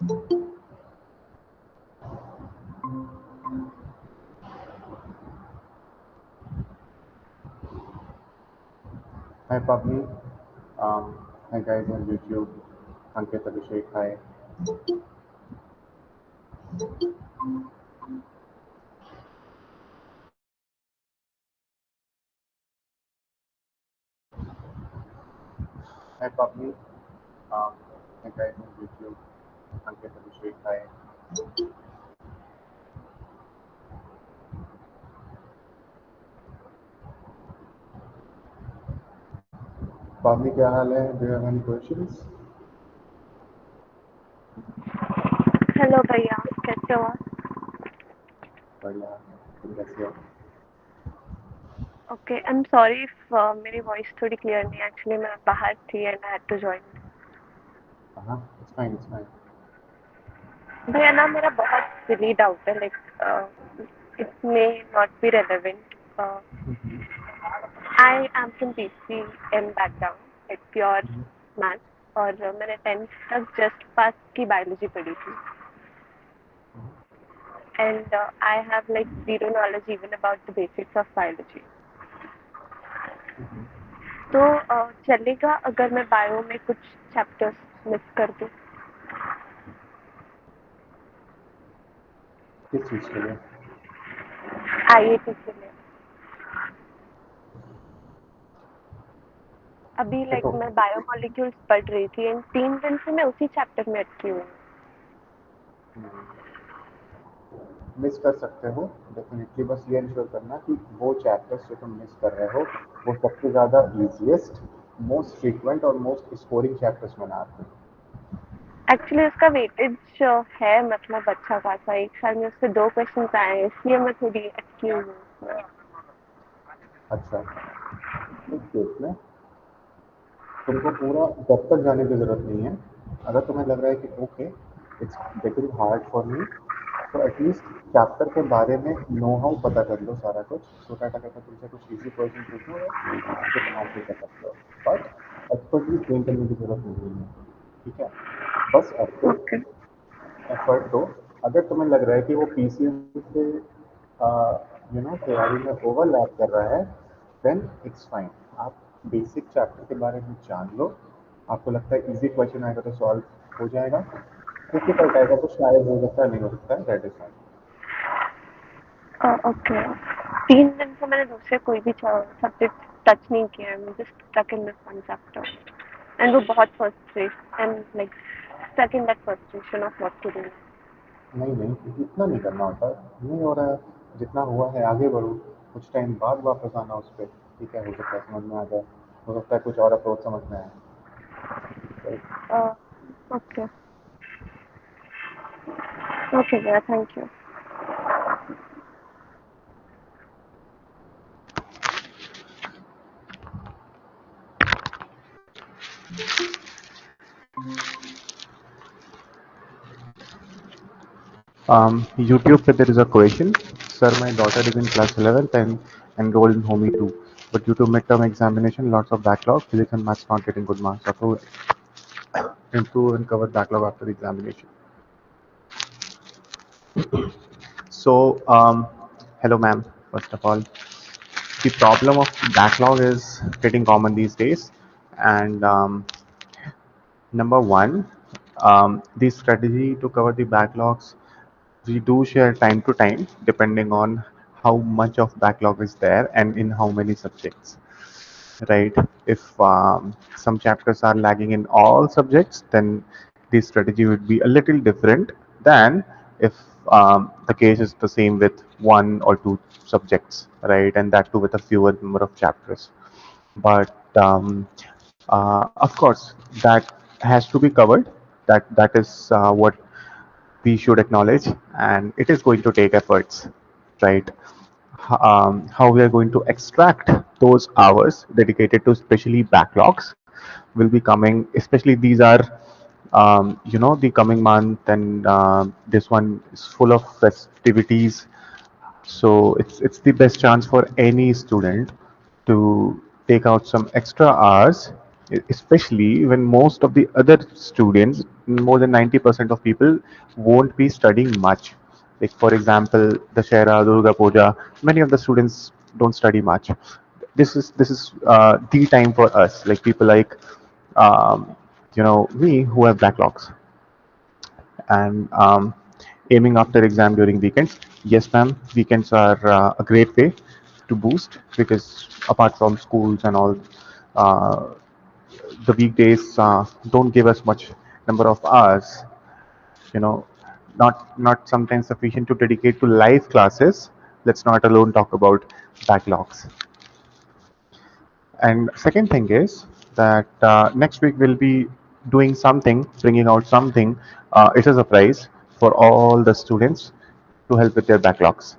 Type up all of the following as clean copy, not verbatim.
Hi, Pavni. Hi, guys on YouTube. Ankit, Abhishek, hi. Hi, Pavni. Um, Hi, guys on YouTube. Ankit, Abhishek, hi. Pavni, क्या हाल है? Do you have any questions? Hello भैया, कैसे हो आप? बढ़िया. तुम कैसे हो? Okay, I am sorry if मेरी वॉइस थोड़ी क्लियर नहीं है. एक्चुअली मैं बाहर थी and I had to join. हाँ, it's fine, it's fine. भैया ना, मेरा बहुत सिली डाउट है. It may not be relevant. I am from PCM background, like pure maths. और मैंने 10th तक जस्ट पास की बायोलॉजी पढ़ी थी. And I have like zero knowledge even about the basics of biology. तो चलेगा अगर मैं बायो में कुछ चैप्टर्स मिस कर दूँ? किस चीज़ के लिए? आईआईटी के लिए. अभी लाइक देखो, मैं बायोमोलिक्यूल्स पढ़ रही थी एंड 3 दिन से मैं उसी चैप्टर में अटकी हुई हूँ. मिस कर सकते हो. डेफिनेटली बस ये इंश्योर करना कि वो चैप्टर्स जो तुम मिस कर रहे हो वो सबसे ज़्यादा ईजीएस्ट, मोस्ट फ्रीक्वेंट और मोस्ट स्कोरिंग चैप्टर्स में ना आते हैं. एक्चुअली उसका वेटेज है, मतलब अच्छा खासा. एक साल में उससे 2 क्वेश्चन आए हैं, इसलिए मैं थोड़ी अटकी हुई हूँ उसमें. अच्छा, इस केस में तुमको पूरा जब तक जाने की ज़रूरत नहीं है. अगर तुम्हें लग रहा है कि okay, it's getting hard for me, तो एटलीस्ट चैप्टर के बारे में नो हाउ पता कर लो सारा कुछ. सो दैट अगर मैं तुमसे कुछ इजी क्वेश्चन पूछूंगा तो तुम आंसर कर सकते हो. बट एक्सपर्टली गेन करने की ज़रूरत नहीं है. ठीक है? बस ओके. एफर्ट दो. अगर तुम्हें लग रहा है कि वो पीसीएम से तैयारी में ओवरलैप कर रहा है, देन इट्स फाइन. आप बेसिक चैप्टर के बारे में जान लो. आपको लगता है इजी क्वेश्चन आएगा तो सॉल्व हो जाएगा. डिफिकल्ट आएगा तो शायद हो सकता है, नहीं हो सकता है. That is fine. ओके. 3 दिन से मैंने दूसरे कोई भी सब्जेक्ट टच नहीं किया है. Just stuck in this one chapter. And वो बहुत frustration and like stuck in that frustration of what to do. नहीं नहीं, इतना नहीं करना होता. नहीं हो रहा है, जितना हुआ है आगे बढ़ो. कुछ टाइम बाद वापस आना उस पर. ठीक है, हो सकता है समझ में आ जाए. हो सकता है कुछ और अप्रोच समझ में आए. ओके. ओके भैया, थैंक यू. YouTube पे there is a question. Sir, my daughter is in class 11th and enrolled in Homi 2. But due to midterm examination, lots of backlog, physics and maths not getting good marks. How to improve and cover backlog after the examination? So, hello ma'am, first of all. The problem of backlog is getting common these days. And number one, the strategy to cover the backlogs, we do share time to time depending on how much of backlog is there and in how many subjects, right? If some chapters are lagging in all subjects, then the strategy would be a little different than if the case is the same with 1 or 2 subjects, right? And that too with a fewer number of chapters. But of course, that has to be covered. That is what we should acknowledge, and it is going to take efforts, right? How we are going to extract those hours dedicated to especially backlogs will be coming. Especially these are, the coming month, and this one is full of festivities. So it's the best chance for any student to take out some extra hours especially when most of the other students, more than 90% of people, won't be studying much. Like for example, Dashera, Durga Puja, many of the students don't study much. This is the time for us, like people like me who have backlogs and aiming after exam during weekends. Yes, ma'am, weekends are a great way to boost because apart from schools and all, uh, the weekdays don't give us much number of hours. You know, not sometimes sufficient to dedicate to live classes. Let's not alone talk about backlogs. And second thing is that next week we'll be doing something, bringing out something. It's a surprise for all the students to help with their backlogs.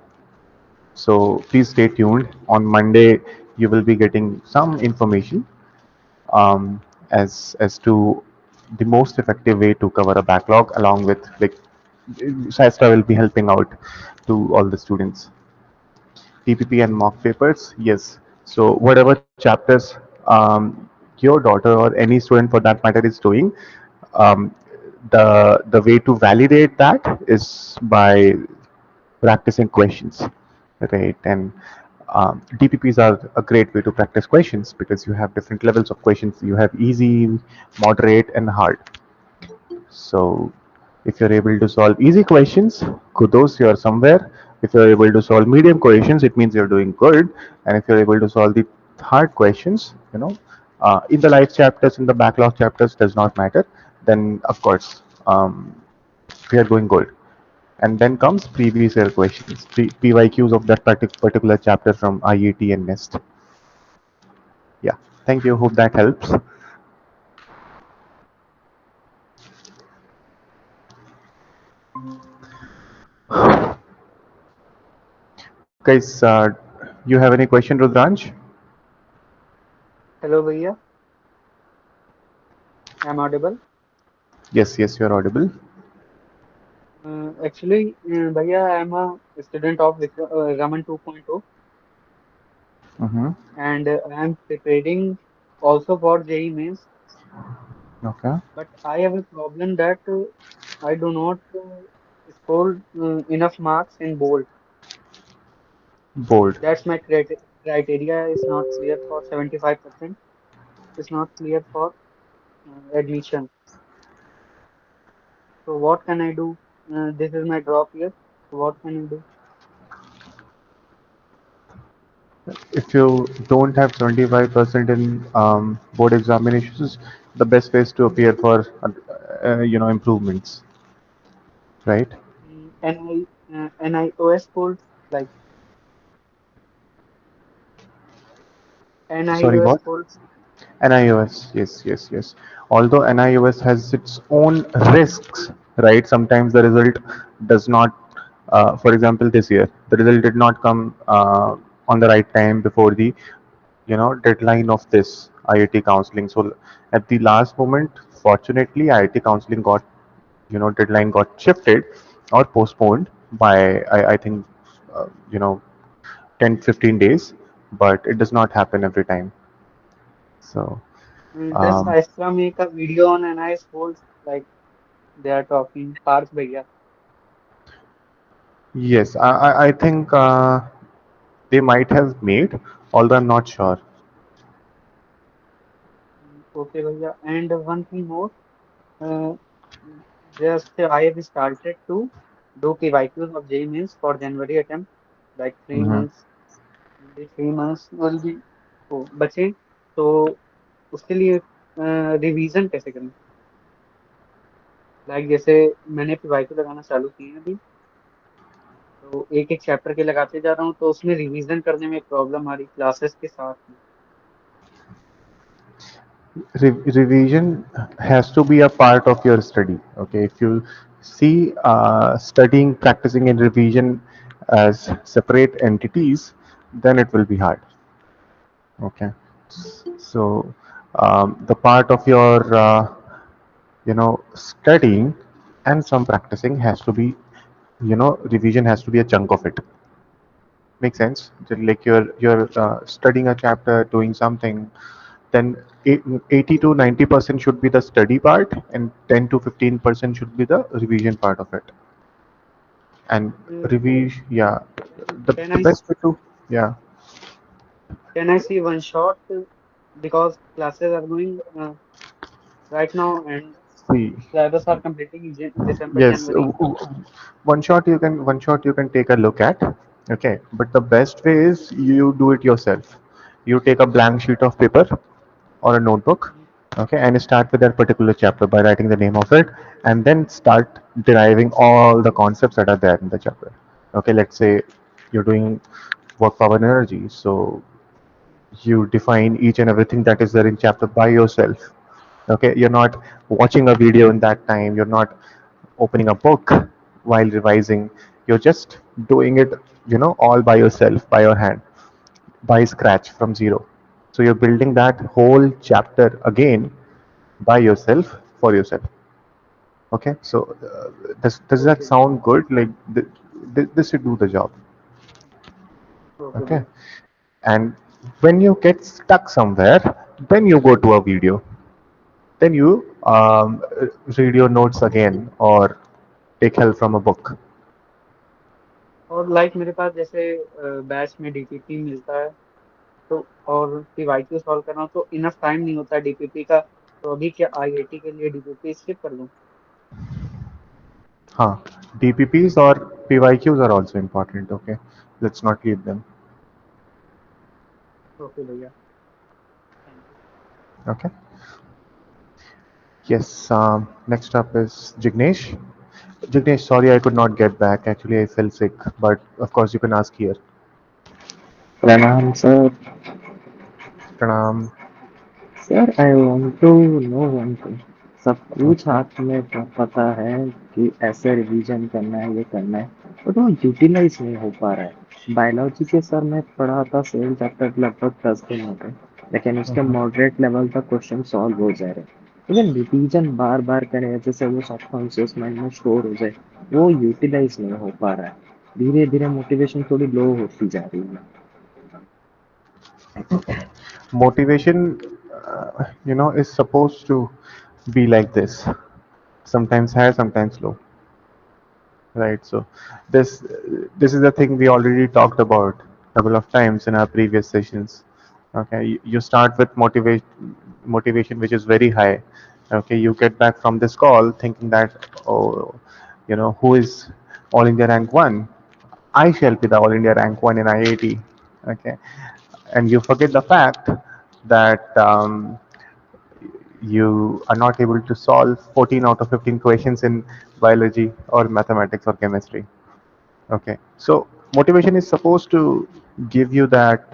So please stay tuned. On Monday, you will be getting some information as to the most effective way to cover a backlog, along with like SciAstra will be helping out to all the students. TPP and mock papers, yes. So whatever chapters your daughter or any student for that matter is doing, um, the way to validate that is by practicing questions, right? And DPPs are a great way to practice questions because you have different levels of questions. You have easy, moderate, and hard. So if you're able to solve easy questions, kudos, you're somewhere. If you're able to solve medium questions, it means you're doing good. And if you're able to solve the hard questions, in the life chapters, in the backlog chapters, does not matter. Then of course, we are going good. And then comes previous year questions, PYQs of that particular chapter from IET and NEST. Yeah, thank you. Hope that helps. Guys, you have any question, Rudranj? Hello, Bhaiya. I'm audible. Yes, yes, you're audible. Actually, Bhaiya, I'm a student of Raman 2.0 Mm-hmm. and I'm preparing also for JEE mains. Okay. But I have a problem that I do not score enough marks in bold. Bold. That's my criteria is not clear for 75%. It's not clear for admission. So what can I do? This is my drop year. So what can I do? If you don't have 75% in board examinations, the best way is to appear for improvements, right? NIOS codes like Sorry, NIOS what? codes. NIOS, yes, yes, yes. Although NIOS has its own risks, right? Sometimes the result does not, for example, this year, the result did not come on the right time before the, deadline of this IIT counseling. So at the last moment, fortunately, IIT counseling got, deadline got shifted or postponed by, I think, uh, you know, 10-15 days, but it does not happen every time. So, Does um, SciAstra make a video on NIOS codes like they are talking Parth Bhaiya? yes, I think they might have made, although I'm not sure. Okay, Bhaiya. And one thing more, uh, just I have started to do PYQs of JEE Mains for January attempt, like three Hmm. months. The 3 months will be तो बचे तो उसके लिए revision कैसे करें like जैसे मैंने PYQ लगाना चालू किए हैं अभी तो एक एक चैप्टर के लगाते जा रहा हूँ तो उसमें रिवीजन करने में प्रॉब्लम आ रही क्लासेस के साथ में Revision has to be a part of your study. Okay, if you see studying, practicing, and revision as separate entities, then it will be hard. Okay, so the part of your studying and some practicing has to be, revision has to be a chunk of it. Make sense? Like you're studying a chapter, doing something, then 80 to 90% should be the study part, and 10 to 15% should be the revision part of it. And Uh, revision, yeah, can the I best way to, yeah, can I see one shot because classes are going right now and see, syllabus are completing in December, yes, January. one shot you can take a look at. Okay, but the best way is you do it yourself. You take a blank sheet of paper or a notebook, Mhm. okay, and start with that particular chapter by writing the name of it, and then start deriving all the concepts that are there in the chapter. Okay, let's say you're doing work, power, and energy, so you define each and everything that is there in chapter by yourself. Okay, you're not watching a video in that time, you're not opening a book while revising, you're just doing it, all by yourself, by your hand, by scratch from zero. So you're building that whole chapter again by yourself, for yourself. Okay, so does that Okay, sound good? Like this should do the job. okay, Okay, bhaiya. and when you get stuck somewhere, then you go to a video, then you read your notes again or take help from a book. और like मेरे पास जैसे batch में DPP मिलता है तो और PYQ solve करना हो तो इनफ टाइम नहीं होता डीपीपी का तो अभी क्या आईआईटी के लिए डीपीपी स्किप कर दूं? Huh. DPPs or PYQs are also important. Okay, let's not leave them. Okay भैया, thank you. Okay. Yes. Next up is Jignesh. Jignesh, sorry I could not get back. Actually, I fell sick, but of course you can ask here. Pranam, sir. Pranam. Sir, I want to know one thing. सब कुछ Okay. हाथ में पता है कि ऐसे revision करना है, ये करना है, बट वो यूटिलाइज नहीं हो पा रहा है। बायोलॉजी के सर मैं पढ़ा था सेम चैप्टर लगभग 10 दिन हो गए, लेकिन उसके Mhm. मॉडरेट लेवल तक क्वेश्चन सॉल्व हो जा रहे, लेकिन रिवीजन बार बार करें जैसे वो सबकॉन्शियस माइंड में स्टोर हो जाए, वो यूटिलाइज नहीं हो पा रहा है। धीरे धीरे मोटिवेशन थोड़ी लो होती जा रही है। Motivation, is supposed to be like this. Sometimes high, sometimes low. Right. So this this is the thing we already talked about a couple of times in our previous sessions. Okay, you start with motivation which is very high. Okay, you get back from this call thinking that, oh, who is all India rank one? I shall be the all India rank one in IIT. Okay, and you forget the fact that you are not able to solve 14 out of 15 questions in biology or mathematics or chemistry. Okay, so motivation is supposed to give you that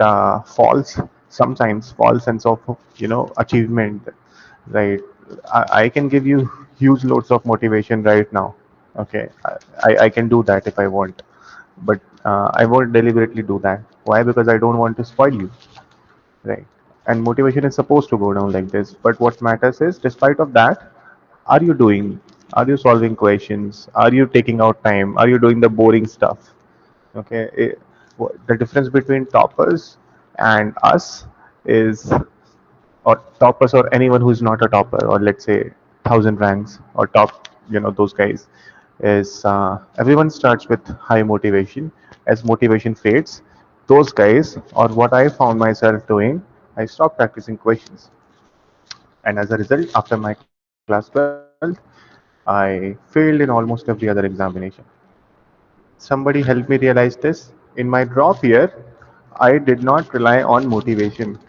sometimes false sense of achievement, right? I can give you huge loads of motivation right now. Okay, I can do that if I want, but I won't deliberately do that. Why? Because I don't want to spoil you, right? And motivation is supposed to go down like this. But what matters is, despite of that, are you doing? Are you solving questions? Are you taking out time? Are you doing the boring stuff? Okay, the difference between toppers and us is, or toppers or anyone who's not a topper, or let's say 1,000 ranks or top, those guys, is everyone starts with high motivation. As motivation fades, those guys, or what I found myself doing, I stopped practicing questions. And as a result, after my class 12th, I failed in almost every other examination. Somebody helped me realize this. In my drop year, I did not rely on motivation.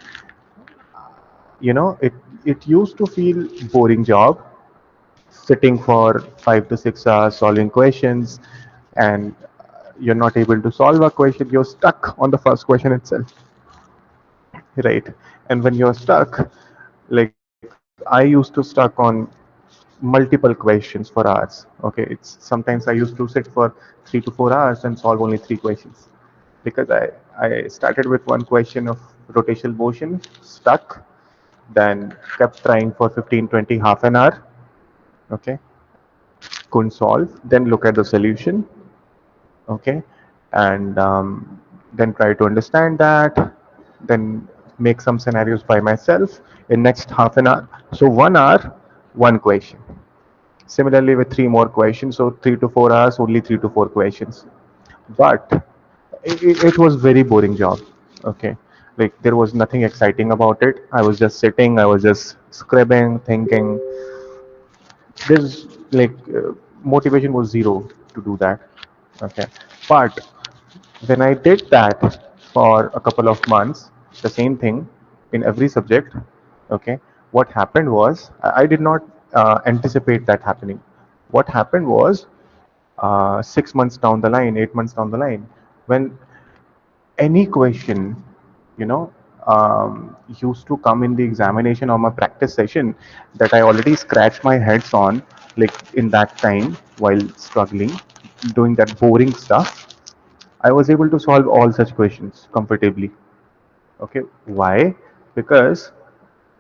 It used to feel boring job, sitting for 5 to 6 hours solving questions, and you're not able to solve a question. You're stuck on the first question itself, right? And when you're stuck, like I used to stuck on multiple questions for hours. Okay, it's sometimes I used to sit for 3 to 4 hours and solve only three questions because I started with one question of rotational motion, stuck, then kept trying for 15, 20, half an hour. Okay, couldn't solve. Then look at the solution. Okay, and then try to understand that. Then make some scenarios by myself in next half an hour. So 1 hour, one question. Similarly with three more questions, so 3 to 4 hours, only 3 to 4 questions. But it was very boring job. Okay, like there was nothing exciting about it. I was just sitting, I was just scribbling, thinking. There's like motivation was zero to do that. Okay, but when I did that for a couple of months, the same thing in every subject. Okay, what happened was I did not anticipate that happening. What happened was 6 months down the line, 8 months down the line, when any question, you know, used to come in the examination or my practice session that I already scratched my heads on, like in that time while struggling, doing that boring stuff, I was able to solve all such questions comfortably. Okay, why? Because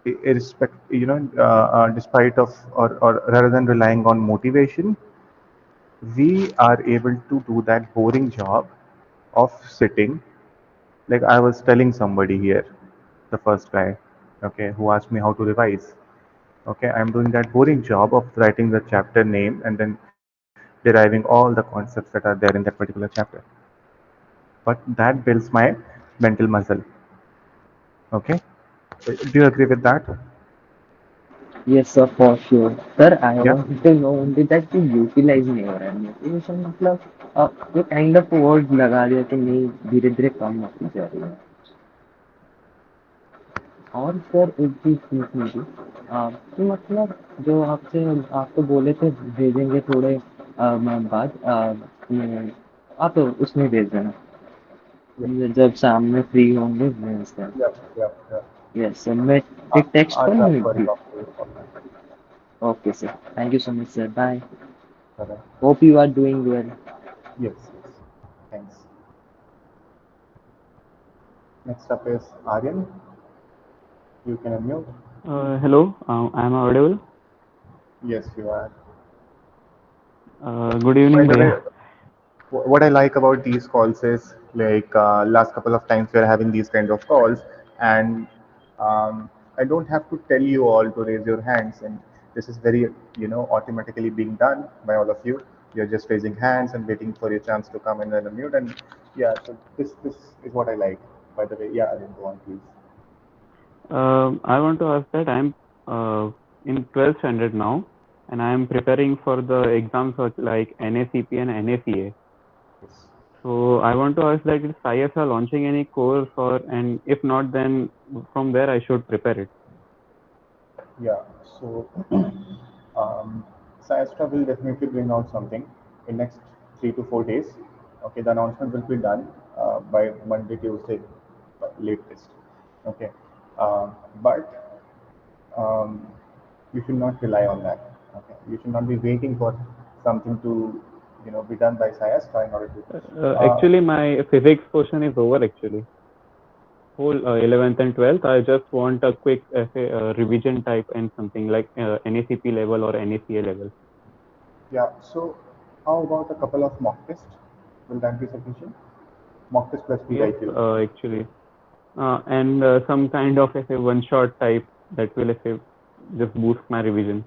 irrespect, despite of or rather than relying on motivation, we are able to do that boring job of sitting. Like I was telling somebody here, the first guy, okay, who asked me how to revise. Okay, I'm doing that boring job of writing the chapter name and then deriving all the concepts that are there in that particular chapter. But that builds my mental muscle. Okay, do you agree with that? Yes, sir, for sure. Sir, I Yeah. want to know only that you utilize नहीं हो रहा है motivation मतलब ये kind of word लगा दिया कि नहीं धीरे धीरे कम होती जा रही है और सर एक चीज पूछनी थी कि मतलब जो आपसे आपको बोले थे भेजेंगे थोड़े बाद ये, आप उसमें भेज देना Yep. जब शाम में फ्री होंगे भेज देना Yep. Yep. Yep. Yes sir मैं एक टेक्स्ट I'll करूँ transfer it भी off to you. Okay. Okay sir thank you so much sir bye Bye-bye. Hope you are doing well Yes. Yes. Thanks. Next up is Aryan. You can unmute. Hello, am I audible? Yes, you are. Good By evening, the way, Bhaiya. what I like about these calls is like last couple of times we are having these kind of calls, and I don't have to tell you all to raise your hands, and this is very automatically being done by all of you. You're just raising hands and waiting for your chance to come and then unmute, and yeah, so this is what I like. By the way, yeah, Aryan, go on, please. I want to ask that I'm in 12th standard now, and I'm preparing for the exams of like NACP and NACA. Yes. So I want to ask that is SciAstra launching any course, or and if not, then from where I should prepare it? Yeah, so SciAstra will definitely bring out something in next 3 to 4 days. Okay, the announcement will be done by Monday, Tuesday, latest. Okay, but you should not rely on that. Okay, you should not be waiting for something to be done by SciAstra in order to. Actually, my physics portion is over actually. Whole 11th and 12th. I just want a quick essay, revision type and something like NACP level or NACA level. Yeah, so how about a couple of mock tests? Will that be sufficient? Mock test plus Yes, PYQ. actually. And some kind of a one shot type that will say just boost my revision.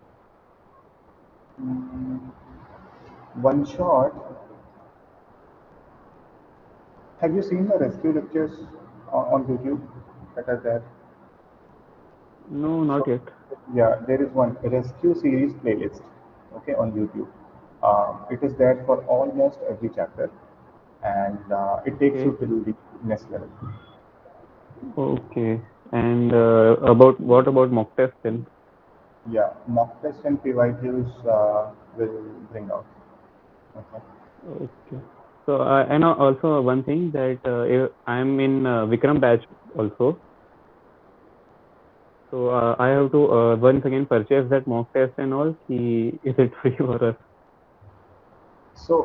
Mm, one shot. Have you seen the rescue lectures on YouTube that are there? No, not So, yet. yeah, there is one rescue series playlist, okay, on YouTube. It is there for almost every chapter, and it takes you Okay. till the next level. Okay. And about what about mock test then? Yeah, mock test and PYQs will bring out. Okay. Okay. So I know also one thing that I'm in Vikram batch also. So I have to once again purchase that mock test and all. Is it free for us? So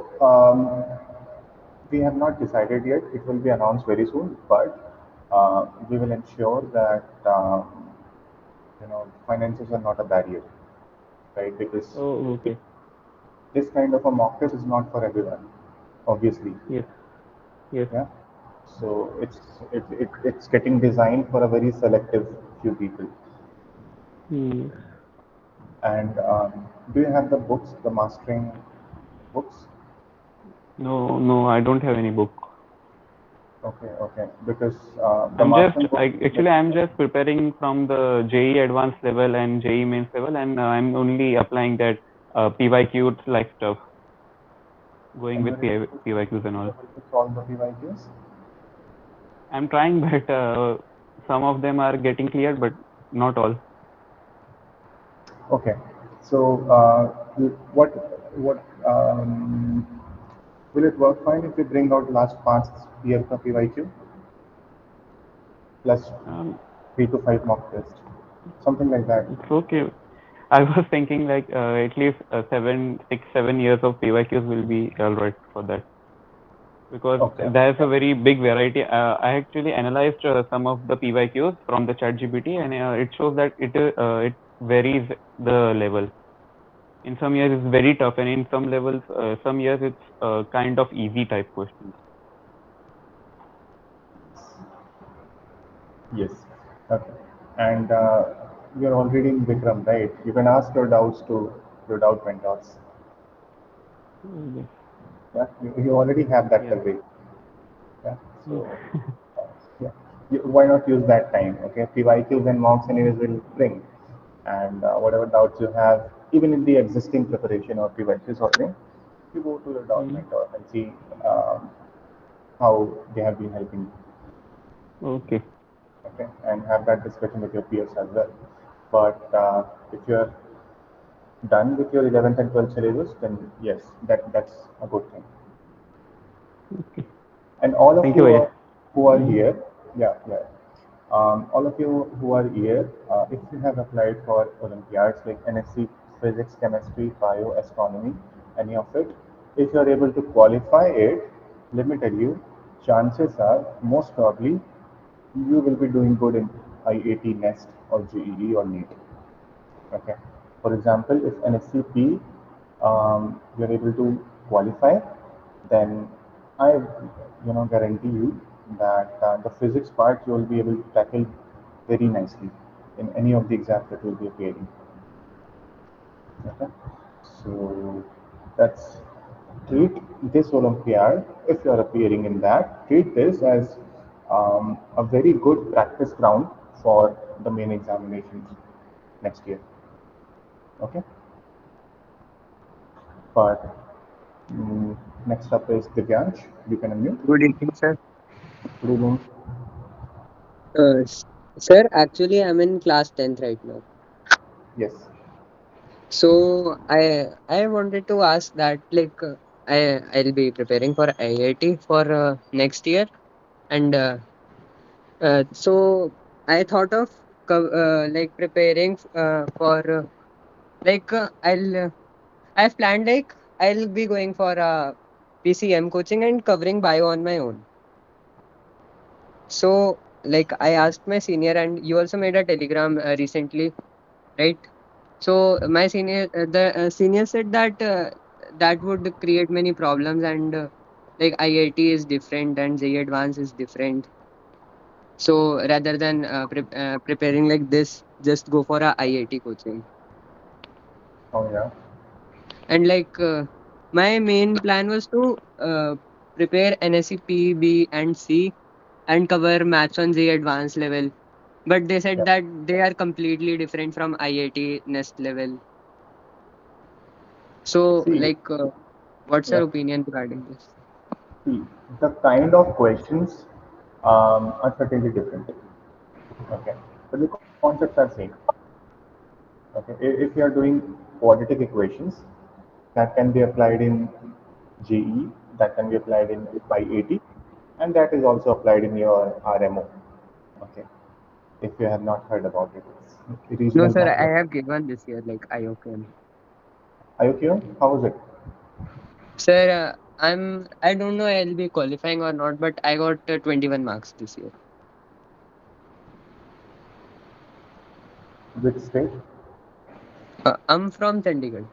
we have not decided yet. It will be announced very soon, but we will ensure that finances are not a barrier, right? Because Oh, it, okay. this kind of a mock test is not for everyone, obviously. Yes. Yes. Yeah. So it's getting designed for a very selective few people. Hmm. And do you have the books, the mastering books? No, no, I don't have any book. Okay, okay. Because the mastering book, I'm just preparing from the JEE advanced level and JEE mains level, and I'm only applying that PYQ like stuff, going and with PYQs and all. you're able to solve the PYQs. I'm trying, but some of them are getting cleared, but not all. Okay. So what will it work fine if we bring out last past year का PYQ plus Um, 3 to 5 mock tests, something like that. it's okay. I was thinking like at least 7 years of PYQs will be all right for that, because Okay. there's a very big variety. I actually analyzed some of the PYQs from the ChatGPT, and it shows that it varies the level. In some years it's very tough, and in some levels, some years it's kind of easy type questions. Yes. Okay. And you're already in Vikram, right? You can ask your doubts to your doubt mentors. Yes. Yeah. You already have that Yes. coverage. Yeah. Yes. So yeah. Why not use that time? Okay. PYQs and mocks anyways will bring. And whatever doubts you have, even in the existing preparation or PYQ solving, you go to your doubt Hmm. mentor and see um, how they have been helping you. Okay. Okay, and have that discussion with your peers as well. But if you're done with your 11th and 12th syllabus, then yes, that's a good thing. Okay. And all of Thank you, you Ayush. who are Hmm. here, yeah, yeah. All of you who are here, if you have applied for Olympiads like NSC, Physics, Chemistry, Bio, Astronomy, any of it, if you are able to qualify it, let me tell you, chances are most probably you will be doing good in IIT, NEST, or JEE or NEET. Okay. For example, if NSCP you're able to qualify, then I guarantee you that the physics part you will be able to tackle very nicely in any of the exams that will be appearing. Okay. So that's treat this Olympiad, if you are appearing in that, treat this as a very good practice ground for the main examinations next year. Okay. But next up is Divyansh. You can unmute. Good evening, sir. Good evening. Sir, actually, I'm in class 10th right now. Yes. So I wanted to ask that I'll be preparing for IIT for next year, and so I thought of preparing for I've planned I'll be going for PCM coaching and covering bio on my own. So I asked my senior, and you also made a telegram recently, right? So my the senior said that that would create many problems, and IIT is different and JEE Advanced is different. So rather than preparing like this, just go for a IIT coaching. Oh yeah. And my main plan was to prepare NSE P, B, and C and cover maths on JEE Advanced level. But they said Yeah. that they are completely different from IIT Nest level. So See. what's Yeah. your opinion regarding this? See, the kind of questions are certainly different. Okay. But the concepts are same. Okay. If you are doing quadratic equations, that can be applied in GE, that can be applied in IIT, and that is also applied in your RMO. Okay. If you have not heard about it, it's No, regional sir, I mathematics. have given this year like IOCM. Are you clear? How was it? Sir, I don't know I'll be qualifying or not, but I got 21 marks this year. Which state? I'm from Chandigarh.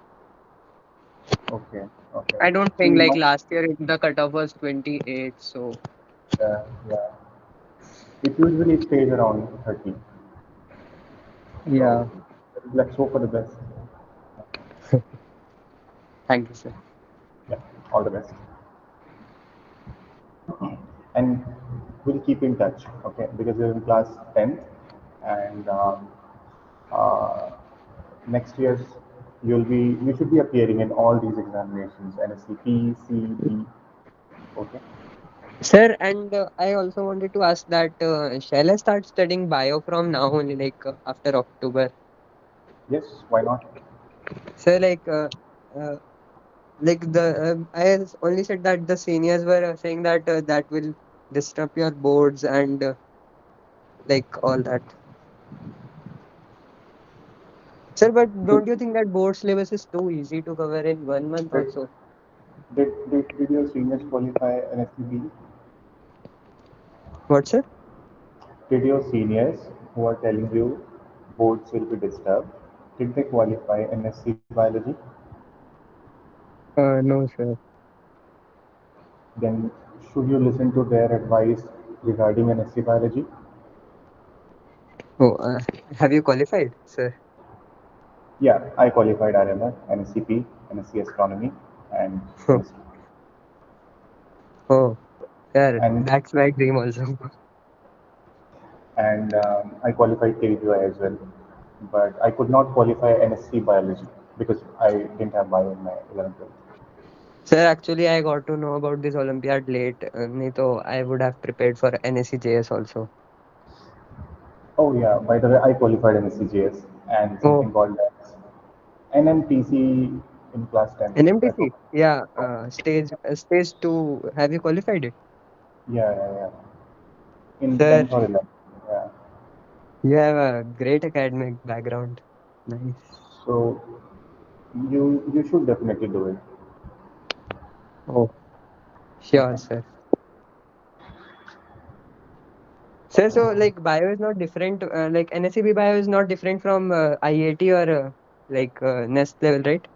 Okay, okay. I don't So think like last year the cutoff was 28, so Yeah. It usually stays around 30. Yeah. So let's hope for the best. Thank you, sir. Yeah, all the best. And we'll keep in touch, okay? Because you're in class 10th, and uh, next year's you should be appearing in all these examinations, NSCP, CET, okay? Sir, and I also wanted to ask that shall I start studying bio from now only, like after October? Yes, why not? Sir, uh, I only said that the seniors were saying that that will disrupt your boards and like all that. Sir, but Did, don't you think that board syllabus is too easy to cover in 1 month did, also? did your seniors qualify NSCP? What, sir? Did your seniors who are telling you boards will be disturbed, did they qualify NSC biology? No, sir. Then should you listen to their advice regarding NSC biology? Oh, have you qualified, sir? Yeah, I qualified RMR, NSCP, NSC astronomy, and chemistry. Oh, sir, And that's my dream also. I qualified KVPY as well, but I could not qualify NSC biology because I didn't have bio in my 11th, 12th. Sir, actually, I got to know about this Olympiad late. नहीं तो I would have prepared for NSCJS also. Oh yeah, by the way, I qualified NSCGS and Oh, something called as NMTC in class 10th. I NMTC. forgot. Yeah, stage two. Have you qualified it? Yeah, yeah, yeah. In Sir, 10th or 11th. Yeah. you have a great academic background. Nice. So you should definitely do it. Oh, sure, Okay. sir. Sir, so like bio is not different. Like NSCB bio is not different from IIT or Nest level, right?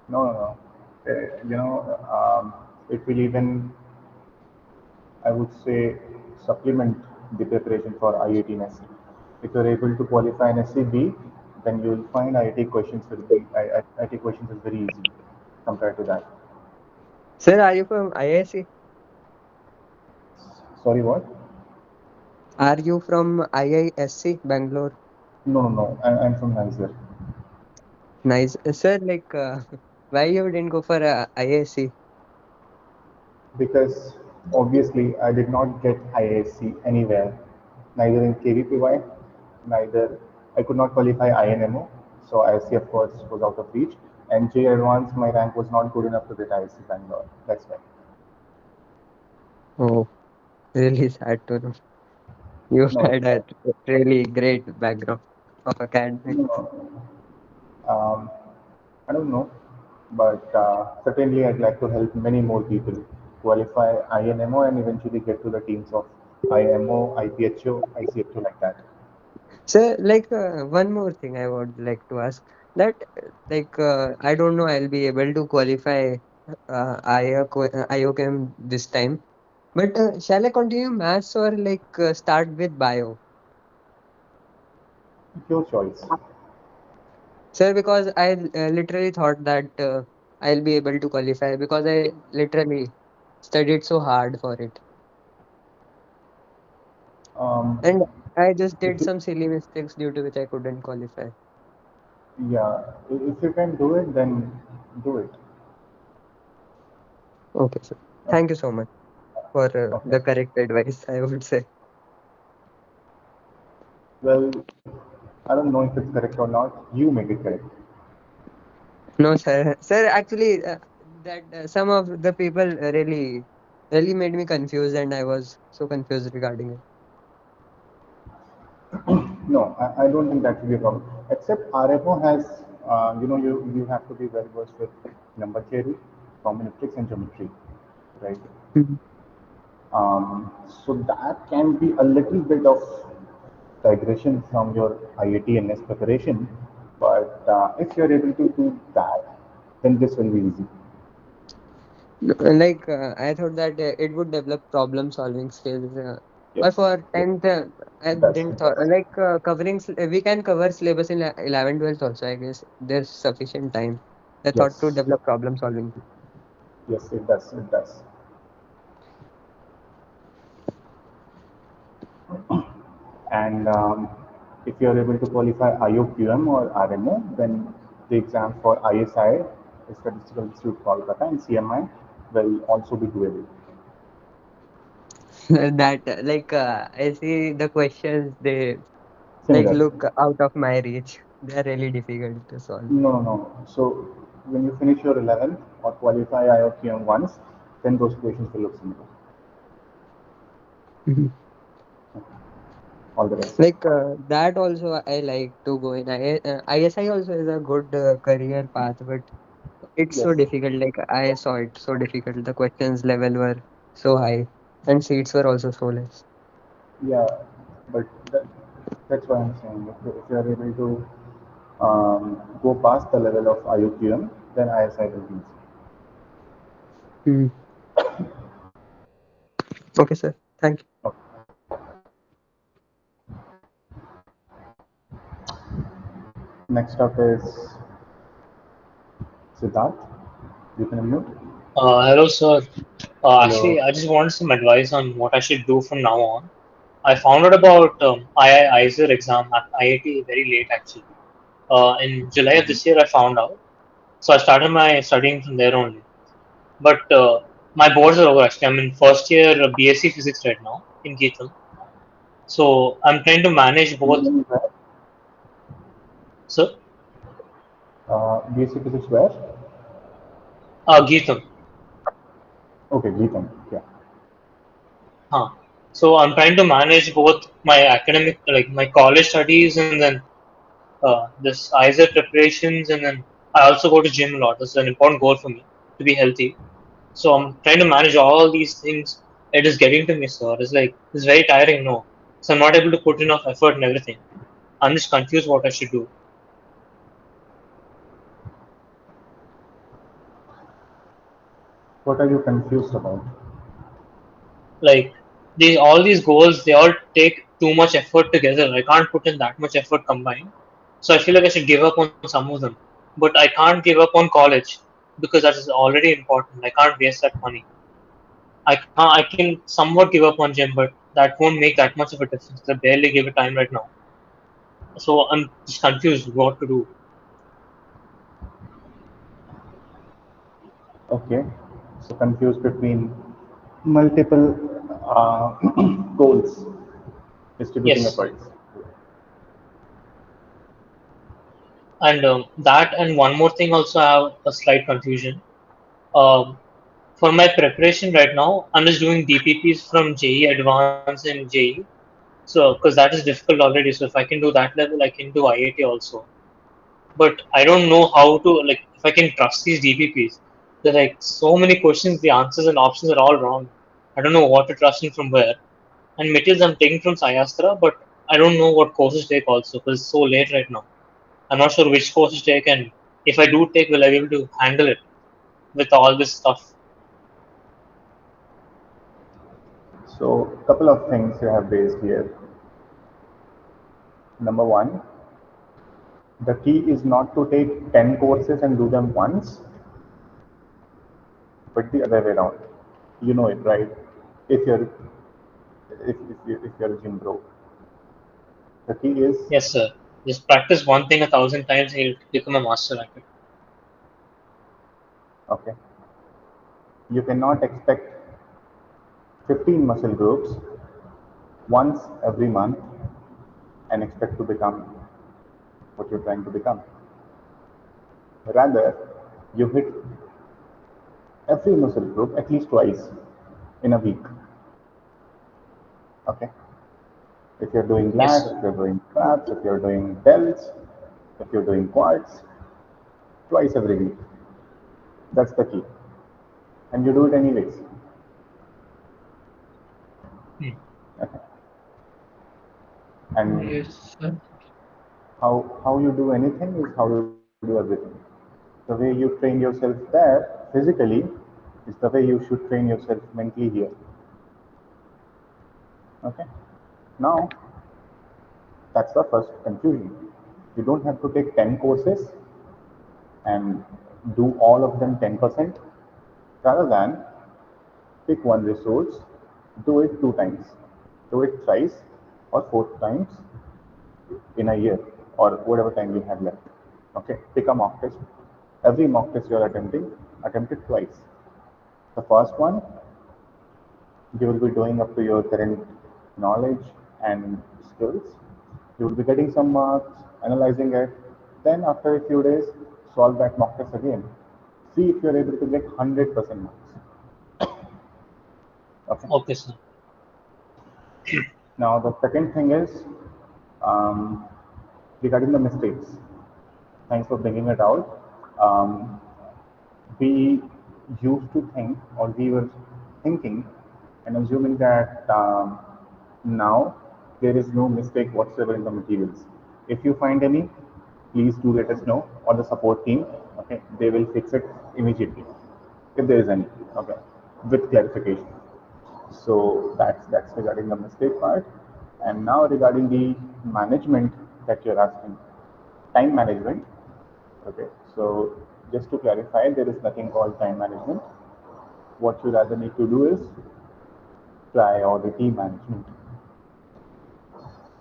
No, no, no. It will even, I would say, supplement the preparation for IIT NSC. If you're able to qualify NSCB, then you will find IIT questions will be IIT questions is very easy compared to that. Sir, are you from IISc? Sorry, what? Are you from IISc, Bangalore? No, no, no. I'm from NISER Nice. Sir, why you didn't go for IISc? because obviously I did not get IISc anywhere, neither in KVPY, neither I could not qualify INMO, so IISc of course was out of reach, and J Advanced my rank was not good enough to get IISc Bangalore. That's why. Oh, really sad to know. You No, had a really great background of academic. no, um, I don't know, but certainly I'd like to help many more people qualify INMO and eventually get to the teams of IMO, IPHO, ICHO like that. So, one more thing I would like to ask that, I don't know I'll be able to qualify IOChem this time, but shall I continue maths or start with bio? Your choice. Sir, because I literally thought that I'll be able to qualify because I literally studied so hard for it. Um, And I just if did you, some silly mistakes due to which I couldn't qualify. yeah, if you can do it, then do it. Okay, sir. Okay. Thank you so much for Okay. the correct advice, I would say. Well, I don't know if it's correct or not. You make it correct. No, sir. Sir, actually, that some of the people really made me confused, and I was so confused regarding it. No, I don't think that should be a problem. Except RFO has, you have to be well versed with number theory, combinatorics, and geometry, right? Mhm. So that can be a little bit of digression from your IIT preparation, but if you're able to do that, then this will be easy. I thought that it would develop problem solving skills. But Yes, for yes, 10th, I it does. didn't It thought does. covering we can cover syllabus in 11, 12 also. I guess there's sufficient time. I thought to Yes, develop problem solving. yes, it does. It does. And if you are able to qualify IOQM or RMO, then the exam for ISI, Statistical Institute Kolkata, and CMI will also be doable. That I see the questions they Similar. look out of my reach. They are really difficult to solve. No, no, no. So when you finish your 11th or qualify IOQM once, then those questions will look similar. Mhm. All the best. That also I like to go in. ISI also is a good career path, but it's Yes. so difficult. Like I saw it so difficult. The questions level were so high, and seats were also so less. Yeah, but that's why I'm saying if you are able to go past the level of IOQM, then ISI will be easy. Hmm. Okay, sir. Thank you. Okay. Next up is Siddharth. You can unmute. Hello, sir. Actually, Hello. I just want some advice on what I should do from now on. I found out about IISer exam at IIT very late, actually. In July of this year, I found out. So I started my studying from there only. But my boards are over, actually. I'm in first year BSc Physics right now in Geetham. So I'm trying to manage both. Geetham is where? So, BSc Physics where? Geetham. Okay, Geetham. Yeah. Huh. So I'm trying to manage both my academic, like my college studies, and then this IISer preparations, and then I also go to gym a lot. This is an important goal for me to be healthy. So I'm trying to manage all these things. It is getting to me, sir. It's very tiring, no. So I'm not able to put enough effort and everything. I'm just confused what I should do. What are you confused about? Like all these goals, they all take too much effort together. I can't put in that much effort combined. So I feel like I should give up on some of them. But I can't give up on college because that is already important. I can't waste that money. I can somewhat give up on gym, but that won't make that much of a difference. I barely give it time right now. So I'm just confused what to do. Okay. So confused between multiple goals, distributing Yes. efforts. And that and one more thing also I have a slight confusion. Um, for my preparation right now, I'm just doing DPPs from JE Advanced and JE. So, because that is difficult already. So if I can do that level, I can do IIT also. But I don't know how to, like, if I can trust these DPPs. There are like so many questions, the answers and options are all wrong. I don't know what to trust and from where. And materials I'm taking from SciAstra, but I don't know what courses to take also because it's so late right now. I'm not sure which courses to take, and if I do take, will I be able to handle it with all this stuff? So, couple of things you have raised here. Number one, the key is not to take 10 courses and do them once, but the other way around. You know it, right? If you're if you're a gym bro, the key is Yes, sir. Just practice one thing 1,000 times and you'll become a master at it. okay. You cannot expect 15 muscle groups once every month and expect to become what you're trying to become. Rather, you hit every muscle group at least twice in a week. Okay. If you're doing Yes, lats, sir. if you're doing traps, if you're doing delts, if you're doing quads, twice every week. That's the key. And you do it anyways. Hmm. Okay. And Yes, sir. how you do anything is how you do everything. The way you train yourself there physically It's the way you should train yourself mentally here. Okay. Now, that's the first confusion. You don't have to take 10 courses and do all of them 10%. Rather than pick one resource, do it 2 times, do it thrice or 4 times in a year or whatever time you have left. Okay, pick a mock test. Every mock test you are attempting, attempt it twice. The first one you will be doing up to your current knowledge and skills. You will be getting some marks, analyzing it. Then after a few days, solve that mock test again. See if you are able to get 100% marks. Okay. Okay, sir. Now the second thing is um, regarding the mistakes. Thanks for bringing it out. Um, we used to think, or we were thinking and assuming that now there is no mistake whatsoever in the materials. If you find any, please do let us know, or the support team. Okay, they will fix it immediately if there is any. Okay, with clarification. So that's regarding the mistake part. And now regarding the management that you're asking, time management. Okay, so just to clarify, there is nothing called time management. What you rather need to do is priority management.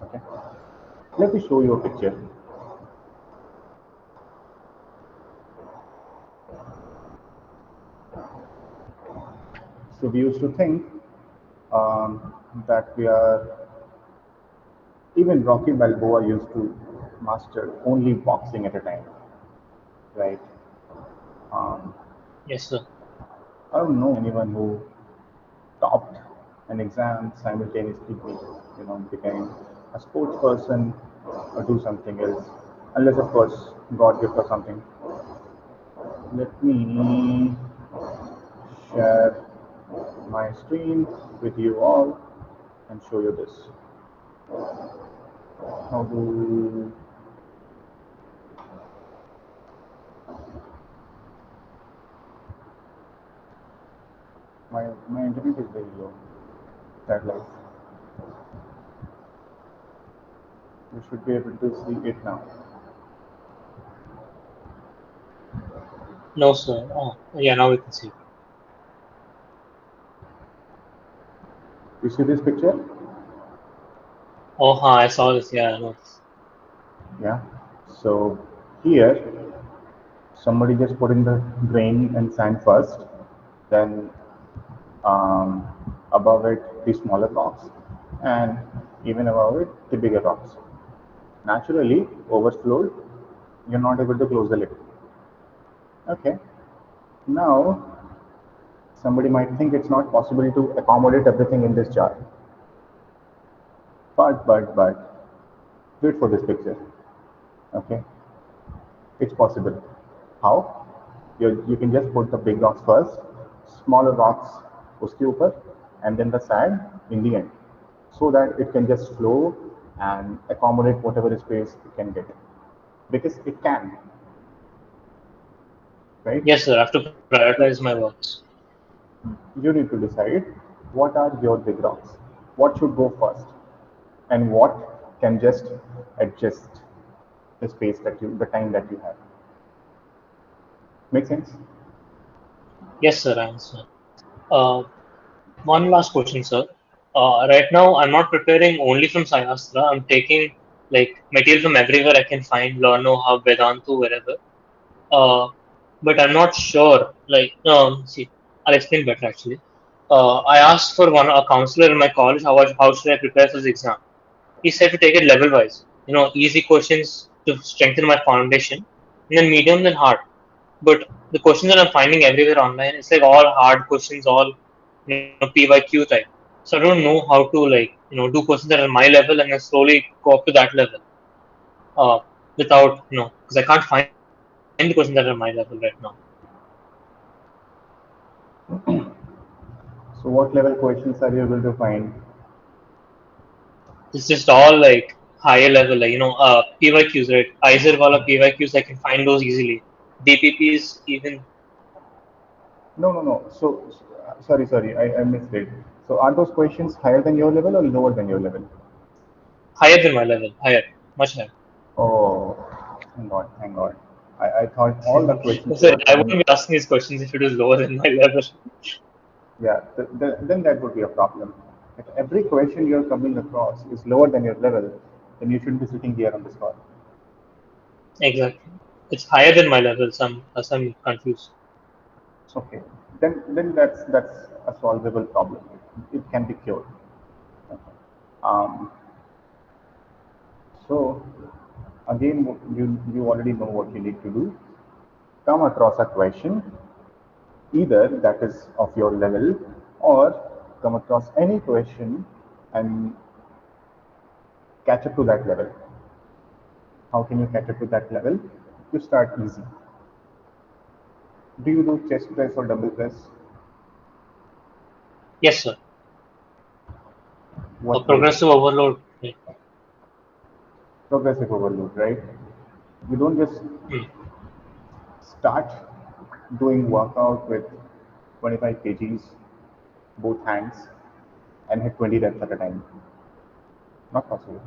Okay, let me show you a picture. So we used to think that we are, even Rocky Balboa used to master only boxing at a time, right? Um, Yes, sir. I don't know anyone who topped an exam simultaneously, became a sports person or do something else, unless of course God gift or something. Let me share my screen with you all and show you this. How do my internet is very low. That life. You should be able to see it now. No, sir. Oh, yeah, now we can see. You see this picture? Oh, I saw this. Yeah, I know. Yeah. So here somebody just put in the grain and sand first, then um, above it the smaller rocks, and even above it the bigger rocks. Naturally overflowed, you're not able to close the lid. Okay. Now somebody might think it's not possible to accommodate everything in this jar. But wait for this picture. Okay. It's possible. How? You can just put the big rocks first, smaller rocks उसके ऊपर, and then the sand in the end, so that it can just flow and accommodate whatever space it can get, because it can, right? Yes, sir. I have to prioritize my works. You need to decide what are your big rocks, what should go first, and what can just adjust the space the time that you have. Make sense? Yes, sir. I understand. One last question, sir. Right now, I'm not preparing only from SciAstra. I'm taking like material from everywhere I can find, Learno, Hub, Vedantu, wherever. Uh, but I'm not sure. Like, see, I'll explain better actually. I asked for a counselor in my college how should I prepare for this exam. He said to take it level wise. Easy questions to strengthen my foundation, and then medium, then hard. But the questions that I'm finding everywhere online, it's like all hard questions, all PYQ type. So I don't know how to do questions that are my level and then slowly go up to that level. Without because I can't find the questions that are my level right now. So what level questions are you able to find? It's just all like higher level, like PYQs, right? IISer wala PYQs, I can find those easily. DPPs even. No, no, no. Sorry, I missed it. So are those questions higher than your level or lower than your level? Higher than my level, higher, much higher. Oh, thank God, thank God. I thought all the questions you So are I coming. wouldn't be asking these questions if it was lower than my level. Yeah, then that would be a problem. If every question you're coming across is lower than your level, then you shouldn't be sitting here on this call. Exactly. It's higher than my level, some confused. Okay, then that's a solvable problem. It can be cured. Okay. Um, so again, you already know what you need to do. Come across a question, either that is of your level, or come across any question and catch up to that level. How can you catch up to that level? You start easy. Do you do chest press or double press? Yes, sir. A What weight? progressive overload. Progressive overload, right? You don't just Hmm. start doing workout with 25 kgs, both hands, and hit 20 reps at a time. Not possible.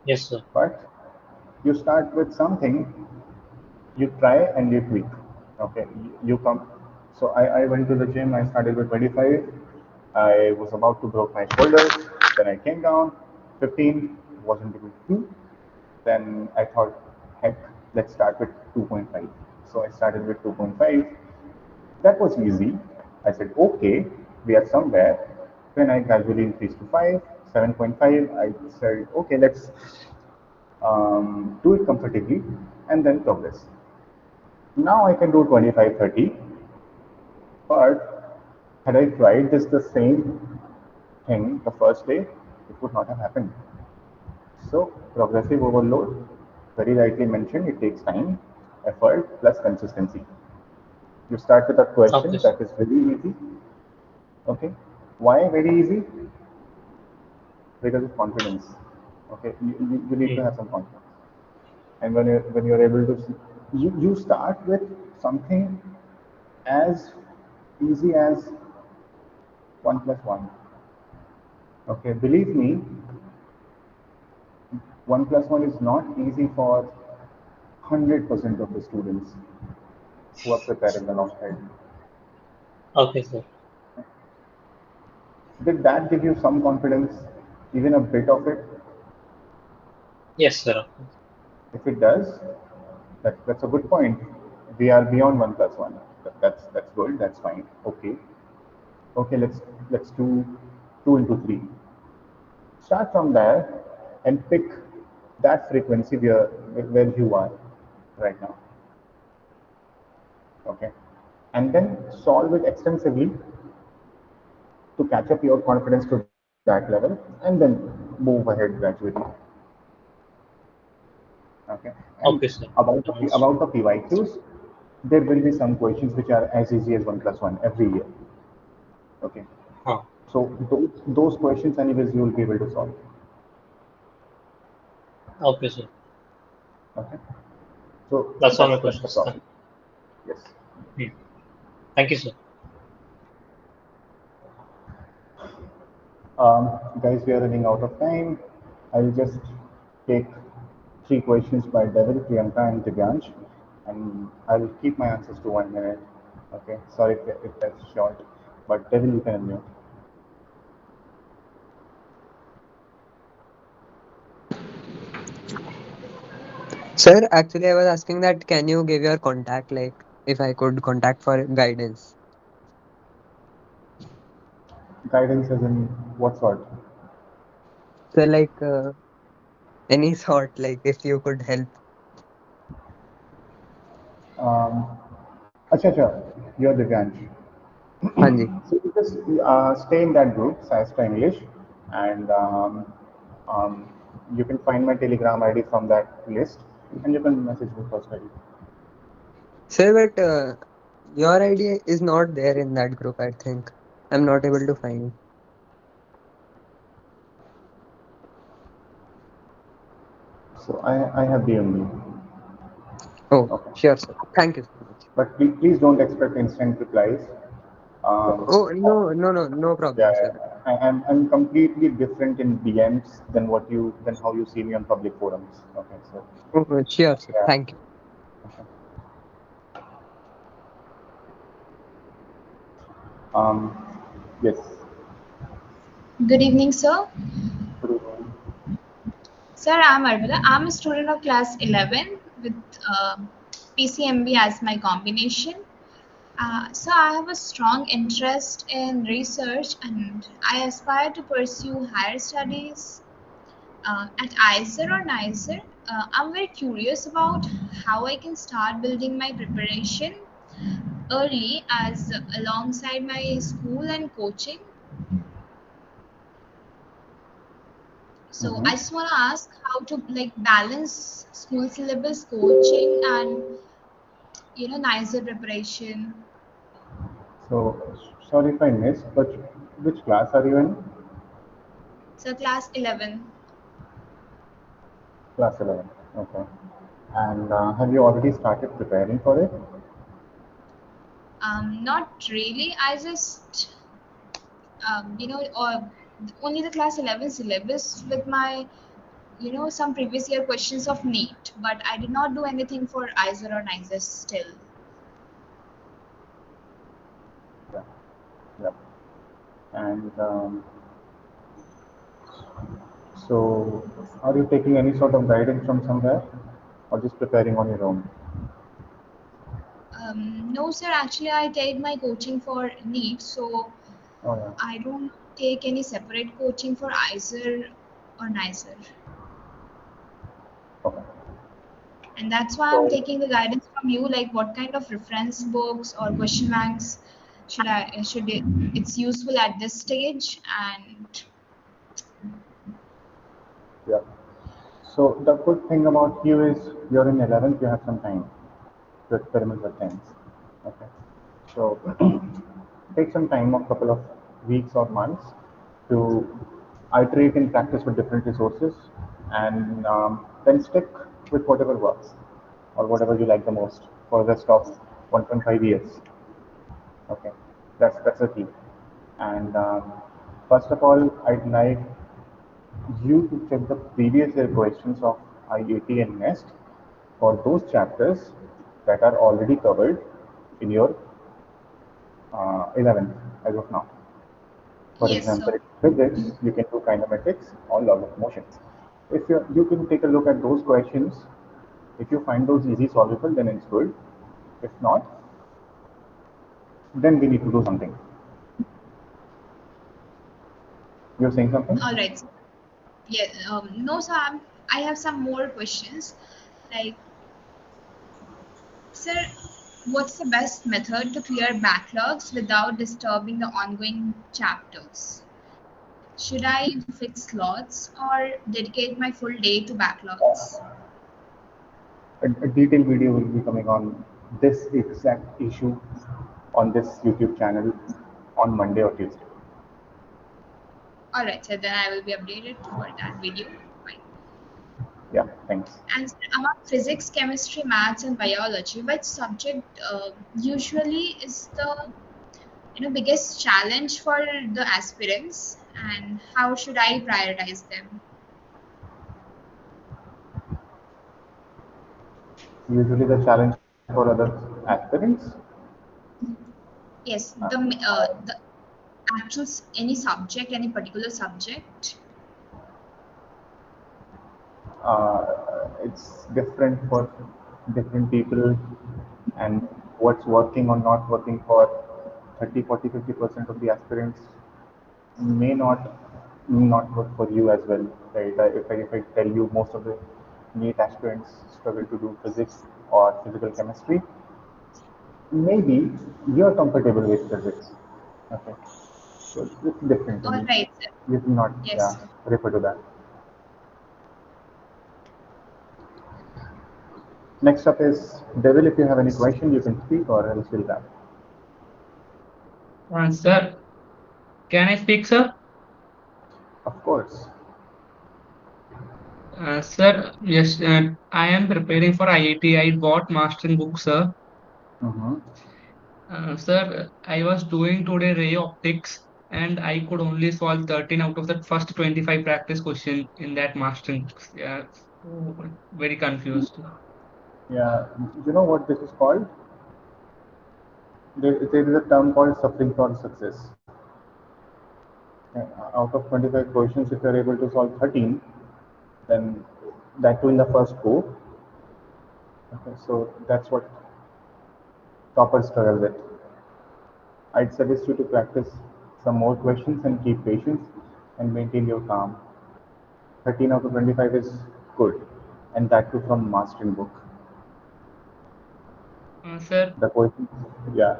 Yes, sir. But you start with something, you try and you tweak. Okay, you come. So I went to the gym. I started with 25. I was about to broke my shoulders. Then I came down. 15 wasn't able to do. Then I thought, heck, let's start with 2.5. So I started with 2.5. That was easy. I said, okay, we are somewhere. Then I gradually increased to 5, 7.5. I said, okay, let's do it comfortably and then progress. Now I can do 25, 30, but had I tried this the same thing the first day, it would not have happened. So, progressive overload, very rightly mentioned, it takes time, effort, plus consistency. You start with a Okay, question sir. that is very easy. Okay. Why very easy? Because of confidence. Okay. You need to Hmm. have some confidence. And when you're able to, you start with something as easy as 1 plus 1. Okay, believe me, 1 plus 1 is not easy for 100% of the students who are preparing alongside. Okay, sir. Did that give you some confidence, even a bit of it? Yes, sir. If it does, that's a good point. We are beyond 1 plus 1. That's good. That's fine. Okay. Okay. Let's do 2 into 3. Start from there and pick that frequency where you are right now. Okay, and then solve it extensively to catch up your confidence to that level, and then move ahead gradually. Okay, and Okay, sir. about the PYQs, there will be some questions which are as easy as 1 plus 1 every year. Okay, Huh. so those questions anyways you will be able to solve. Okay, sir. Okay, so That's all my that's the questions. problem. Yes. Hmm. Thank you, sir. Guys, we are running out of time. I'll just take 3 questions by Devil, Priyanka, and Divyansh, and I'll keep my answers to 1 minute. Okay, sorry if that's short, but Devil, you can unmute. Sir, actually, I was asking that can you give your contact, like if I could contact for guidance? Guidance as in what sort? So, like any sort, like if you could help. Um, acha, you're Divyansh. हाँ जी. So you just stay in that group, SciAstra English, and um, you can find my Telegram ID from that list, and you can message me personally. Sir, but your idea is not there in that group, I think. I'm not able to find. So I have DM'd you. Oh, Okay. sure, sir. Thank you so much. But please don't expect instant replies. Um, Oh, no yeah, problem, sir. I'm completely different in DMs than how you see me on public forums. Okay, so Oh, sure, sir. yeah. Thank you. Um, yes. Good evening, sir. Good evening. Sir, I'm Arvila. I'm a student of class 11 with PCMB as my combination. So I have a strong interest in research and I aspire to pursue higher studies at IISer or NISER. I'm very curious about how I can start building my preparation early as alongside my school and coaching. So Mm-hmm. I just want to ask how to like balance school syllabus coaching and NISER preparation. So sorry if I missed, but which class are you in? So class 11. Class 11. Okay. And have you already started preparing for it? Not really. I just or only the class 11 syllabus with my some previous year questions of NEET, but I did not do anything for IISer or NISER still. Yeah. Yeah. And so, are you taking any sort of guidance from somewhere, or just preparing on your own? No, sir. Actually, I take my coaching for NEET, so Oh yeah. I don't take any separate coaching for IISer or NISER. Okay. And that's why I'm So taking the guidance from you, like what kind of reference books or question banks it's useful at this stage. And yeah. So the good thing about you is you're in 11th. You have some time to experiment with things. Okay. So take some time, a couple of weeks or months, to iterate and practice with different resources, and then stick with whatever works or whatever you like the most for the rest of 1.5 years. Okay, that's the key. And first of all, I'd like you to check the previous year questions of IAT and NEST for those chapters that are already covered in your 11th as of now. For yes, example, sir. in physics, you can do kinematics or laws of motion. If you can take a look at those questions, if you find those easy solvable, then it's good. If not, then we need to do something. You're saying something? All right. Yeah. No, sir. I have some more questions. Like, sir, what's the best method to clear backlogs without disturbing the ongoing chapters? Should I fix slots or dedicate my full day to backlogs? A detailed video will be coming on this exact issue on this YouTube channel on Monday or Tuesday. All right, so then I will be updated for that video. Fine. Yeah, thanks. And among physics, chemistry, maths, and biology, which subject usually is the biggest challenge for the aspirants, and how should I prioritize them? Usually the challenge for other aspirants. Yes, Uh, the actual any subject, any particular subject. it's different for different people, and what's working or not working for 30, 40, 50% of the aspirants may not work for you as well, right? If I tell you most of the NEET aspirants struggle to do physics or physical chemistry, maybe you're comfortable with physics. Okay, so it's different, All and right, sir. you cannot, Yes, yeah, sir. refer to that. Next up is Devil. If you have any question, you can speak, or else we'll wrap. Sir, can I speak, sir? Of course. Sir, yes, I am preparing for IIT. I bought mastering book, sir. Mm-hmm. Sir, I was doing today ray optics and I could only solve 13 out of the first 25 practice question in that mastering. Yeah, so very confused. Yeah, you know what this is called? There is a term called suffering for success. Out of 25 questions, if you're able to solve 13, then that too in the first go. Okay, so that's what toppers struggle with. I'd suggest you to practice some more questions and keep patience and maintain your calm. 13 out of 25 is good, and that too from mastering book. Sir, The questions, yeah.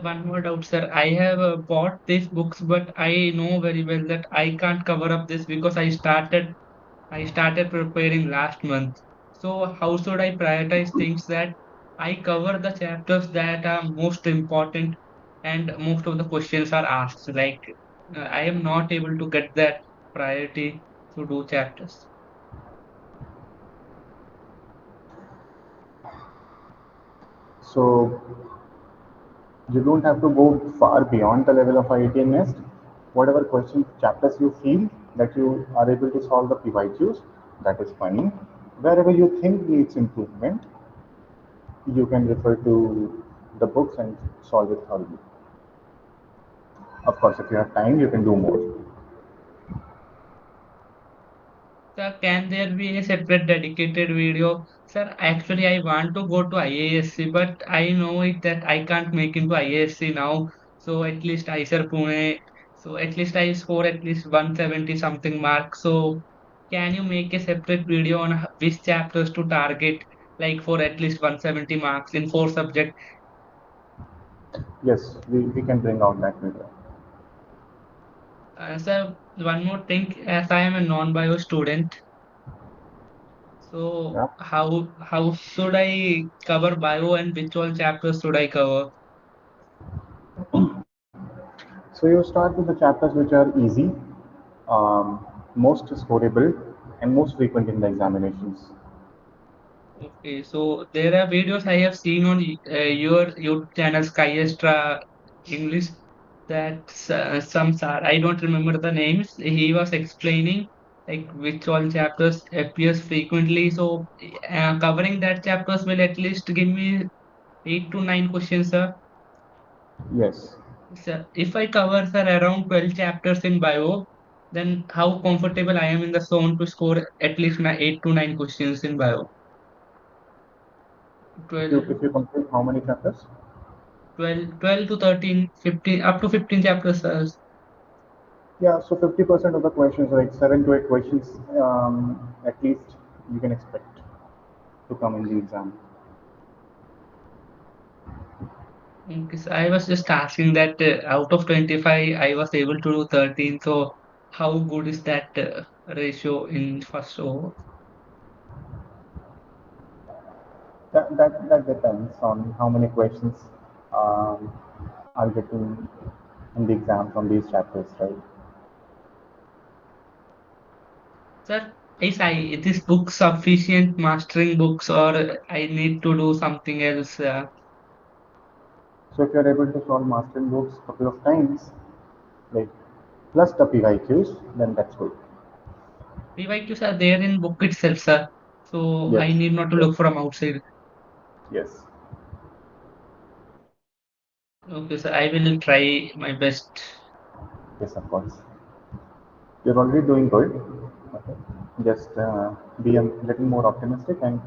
one more doubt, sir. I have bought these books, but I know very well that I can't cover up this because I started preparing last month. So how should I prioritize things that I cover the chapters that are most important and most of the questions are asked? Like I am not able to get that priority to do chapters. So you don't have to go far beyond the level of IIT and NEST. Whatever question chapters you feel that you are able to solve the PYQs, that is fine. Wherever you think needs improvement, you can refer to the books and solve it thoroughly. Of course, if you have time, you can do more. Sir, can there be a separate dedicated video? Sir, actually, I want to go to IISc, but I know it that I can't make into IISc now. So at least IISer Pune. So at least I score at least 170 something mark. So can you make a separate video on which chapters to target, like for at least 170 marks in four subjects? Yes, we can bring out that video. Sir, one more thing, as I am a non-bio student, Yeah. so how should I cover bio and which all chapters should I cover? So you start with the chapters which are easy, most scoreable, and most frequent in the examinations. Okay, so there are videos I have seen on your YouTube channel SciAstra English that some sir, I don't remember the names. He was explaining like which all chapters appears frequently. So covering that chapters will at least give me 8 to 9 questions, sir. Yes. Sir, if I cover sir around 12 chapters in bio, then how comfortable I am in the zone to score at least 8 to 9 questions in bio. If 12, you complete how many chapters? 12 to 13, 15, up to 15 chapters. Yeah, so 50% of the questions, like 7 to 8 questions, at least you can expect to come in the exam. Okay, so I was just asking that out of 25, I was able to do 13. So how good is that ratio in first over? That depends on how many questions um, are getting in the exam from these chapters, right? Sir, is this book sufficient mastering books or I need to do something else? So if you're able to solve mastering books a couple of times, like plus the PYQs, then that's good. PYQs are there in book itself, sir. So Yes, I need not to yes, look from outside. yes, Okay, sir, I will try my best. yes, of course. You're already doing good. Okay. Just be a little more optimistic and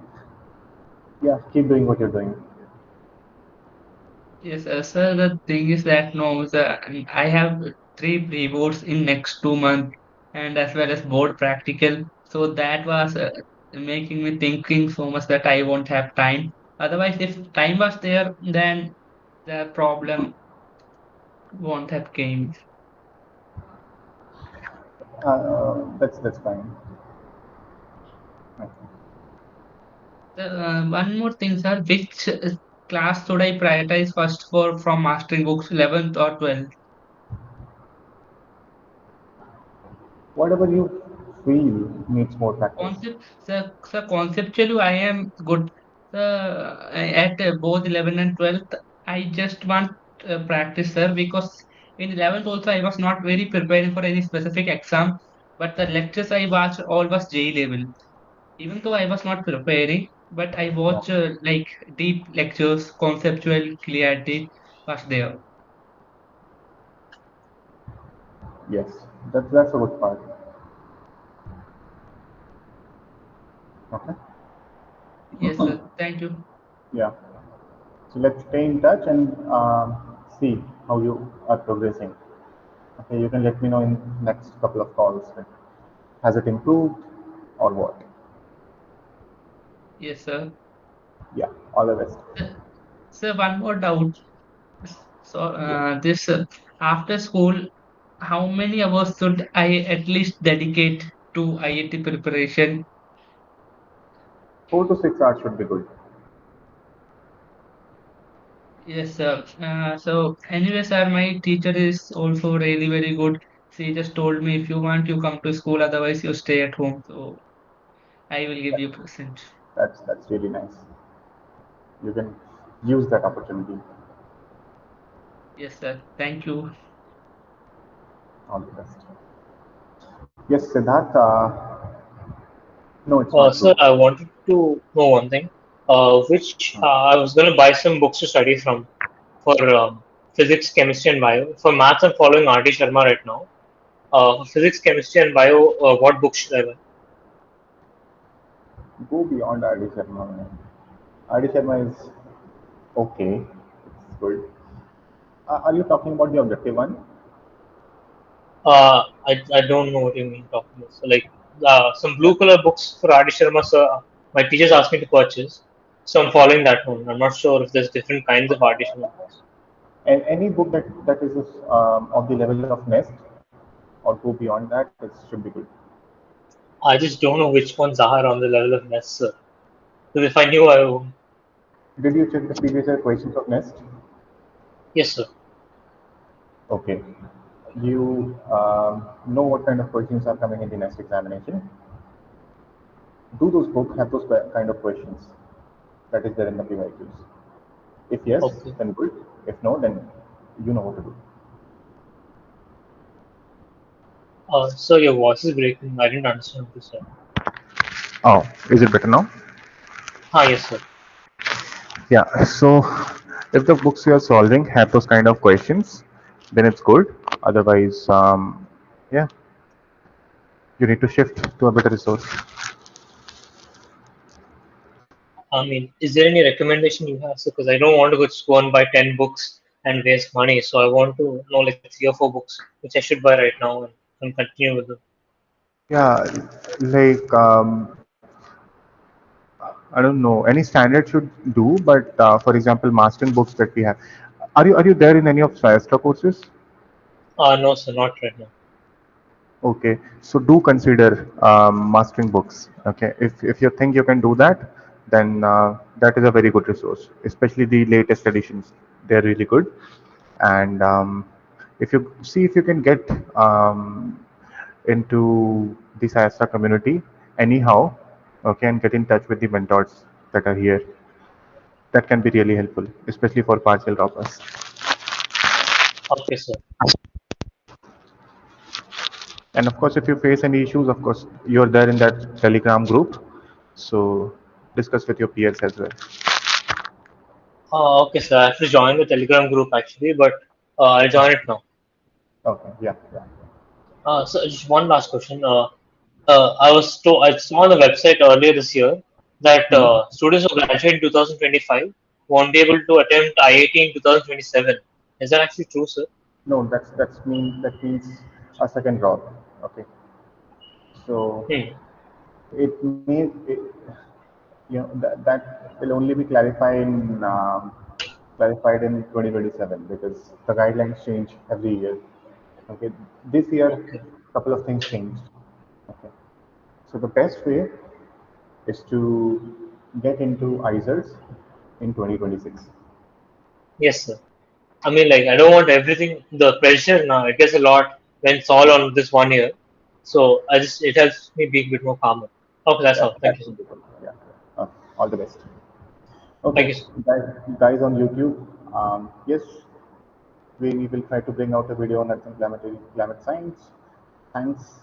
yeah, keep doing what you're doing. Yes, sir, the thing is that no, I have three pre-boards in next 2 months and as well as board practical. So that was making me thinking so much that I won't have time. Otherwise, if time was there, then the problem won't have came. That's fine. Okay. One more thing, sir, which class should I prioritize first for from mastering books, 11th or 12th? Whatever you feel needs more practice. Concept, sir, conceptually, I am good. At both 11 and 12th, I just want practice, sir, because in 11th also I was not very preparing for any specific exam, but the lectures I watched all was J level. Even though I was not preparing, but I Yeah. watch like deep lectures, conceptual clarity was there. Yes, that's a good part. Okay. Yes, sir. Thank you. Yeah. So let's stay in touch and see how you are progressing. Okay, you can let me know in next couple of calls. Like, has it improved or what? Yes, sir. Yeah, all the best. Uh, Sir, one more doubt. So, Yeah, this after school, how many hours should I at least dedicate to IIT preparation? 4 to 6 hours should be good. Yes, sir. So, anyway, sir, my teacher is also really very good. She just told me if you want, you come to school, otherwise, you stay at home. So, I will give you present. That's really nice. You can use that opportunity. Yes, sir. Thank you. All the best. Yes, Siddharth. No, it's not Sir, true. I wanted to know one thing. Which I was going to buy some books to study from for physics, chemistry, and bio. For maths, I'm following R.D. Sharma right now. For physics, chemistry, and bio, what books should I buy? Go beyond RD Sharma. RD Sharma is okay. It's good. Are you talking about the objective one? I don't know what you mean talking about. So like some blue color books for R.D. Sharma, sir, my teachers asked me to purchase. So I'm following that one. I'm not sure if there's different kinds of R.D. Sharma books. And any book that is of the level of Nest or go beyond that, it should be good. I just don't know which ones are on the level of NES, sir. Because if I knew, I would. Did you check the previous year questions of Nest? Yes, sir. Okay. You know what kind of questions are coming in the next examination. Do those books have those kind of questions that is there in the PYQs? If yes, Okay. then good. If no, then you know what to do. So your voice is breaking. I didn't understand what you said. Oh, is it better now? Yes, sir. Yeah. So if the books you are solving have those kind of questions, then it's good. Otherwise, yeah, you need to shift to a better resource. I mean, is there any recommendation you have, sir? Because I don't want to just go and buy 10 books and waste money. So I want to know like 3 or 4 books which I should buy right now and continue with them. Yeah, like I don't know. Any standard should do, but for example, mastering books that we have. Are you there in any of SciAstra courses? No, sir, not right now. Okay, so do consider mastering books. Okay, if you think you can do that, then that is a very good resource. Especially the latest editions, they're really good. And if you see if you can get into the SciAstra community anyhow, okay, and get in touch with the mentors that are here, that can be really helpful, especially for partial droppers. Okay, sir. And of course, if you face any issues, of course, you're there in that Telegram group. So discuss with your peers as well. Okay, sir. I have to join the Telegram group actually, but I'll join it now. Okay, yeah, yeah. So just one last question. I saw on the website earlier this year that Hmm. students who graduate in 2025 won't be able to attempt IIT in 2027. Is that actually true, sir? No, that means a second drop. Okay, so Hmm. it means that will only be clarified in 2027 because the guidelines change every year. Okay, this year Okay. couple of things changed. Okay, so the best way is to get into ISERs in 2026. Yes, sir. I mean, like, I don't want everything, the pressure now, it gets a lot when it's all on this one year. So it helps me be a bit more calmer. Okay, that's Yeah, all. that Thank you, sir. would be good. Yeah. All the best. Okay, Thank you, sir. guys on YouTube, yes, we will try to bring out a video on Earth and climate science. Thanks.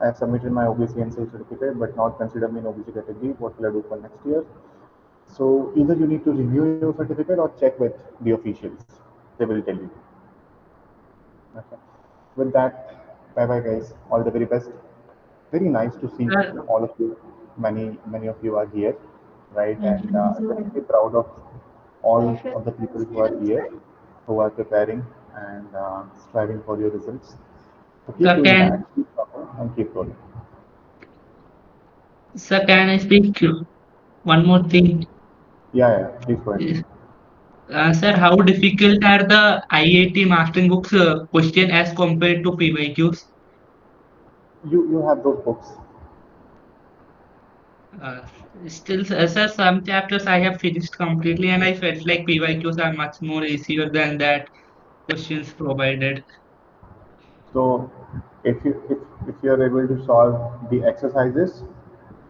I have submitted my OBC and SIL certificate, but not consider me in OBC category. What will I do for next year? So either you need to review your certificate or check with the officials. They will tell you. Okay. With that, bye bye guys. All the very best. Very nice to see Sir, all of you. Many of you are here, right? And definitely proud of all of the people who are here, who are preparing and striving for your results. So keep sir, doing that, can keep talking, and keep rolling. sir, can I speak one more thing? Yeah, yeah. Please go ahead. Is- sir, how difficult are the IIT mastering books question as compared to PYQs? You have those books. Uh, Still, sir, some chapters I have finished completely, and I felt like PYQs are much more easier than that questions provided. So if you are able to solve the exercises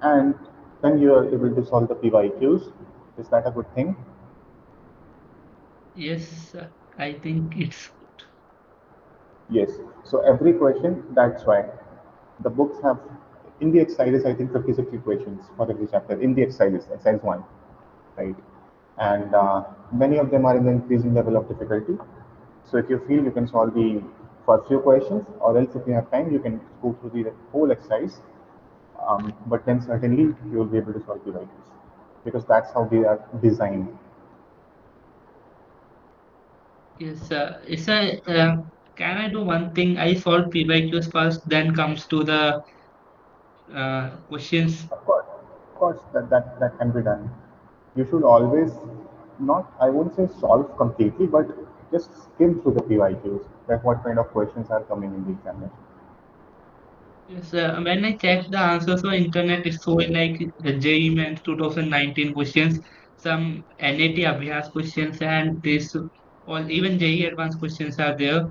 and then you are able to solve the PYQs, is that a good thing? Yes, I think it's good. Yes. So every question, that's why the books have in the exercises, I think 50, 60 questions for every chapter in the exercises, exercise one, right? And many of them are in the increasing level of difficulty. So if you feel you can solve the first few questions, or else if you have time, you can go through the whole exercise. But then certainly you will be able to solve the values because that's how they are designed. Yes, can I do one thing? I solve PYQs first, then comes to the questions. Of course, that can be done. You should always not, I wouldn't say solve completely, but just skim through the PYQs, like what kind of questions are coming in the examination. Yes, when I check the answers on internet, it's showing like JEE Mains 2019 questions, some NAT Abhyas questions, and this or even JEE Advanced questions are there.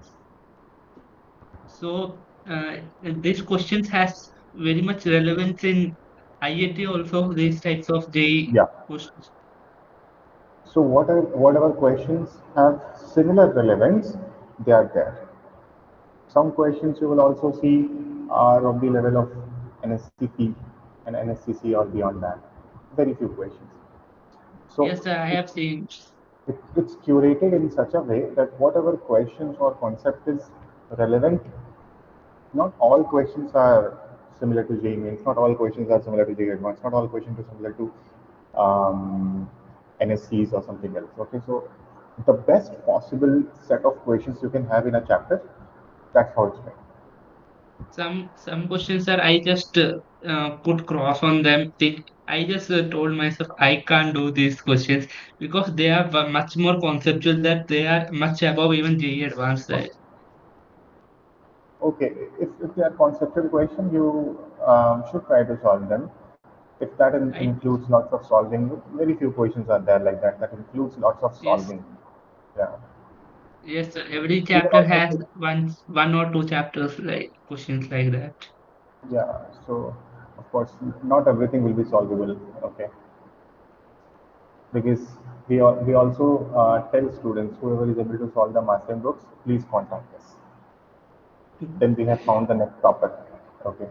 So these questions has very much relevance in IIT also. These types of JEE Yeah. questions. So whatever questions have similar relevance, they are there. Some questions you will also see are of the level of NSCP and NSCC or beyond that. Very few questions. So Yes, I have seen. it's curated in such a way that whatever questions or concept is relevant, not all questions are similar to JEE Mains, not all questions are similar to JEE Advanced, not all questions are similar to NSCs or something else. Okay, so the best possible set of questions you can have in a chapter, that's how it's made. Some questions are I just put cross on them. I just told myself I can't do these questions because they are much more conceptual that they are much above even JEE Advanced. Okay, if they are conceptual questions, you should try to solve them. If that I includes lots of solving, very few questions are there like that. That includes lots of yes solving. Yeah. yes every You can chapter also has take, one or two chapters like questions like that. yeah. So of course, not everything will be solvable. Okay, because we also tell students whoever is able to solve the mastering books, please contact us. Then we have found the next topic. Okay,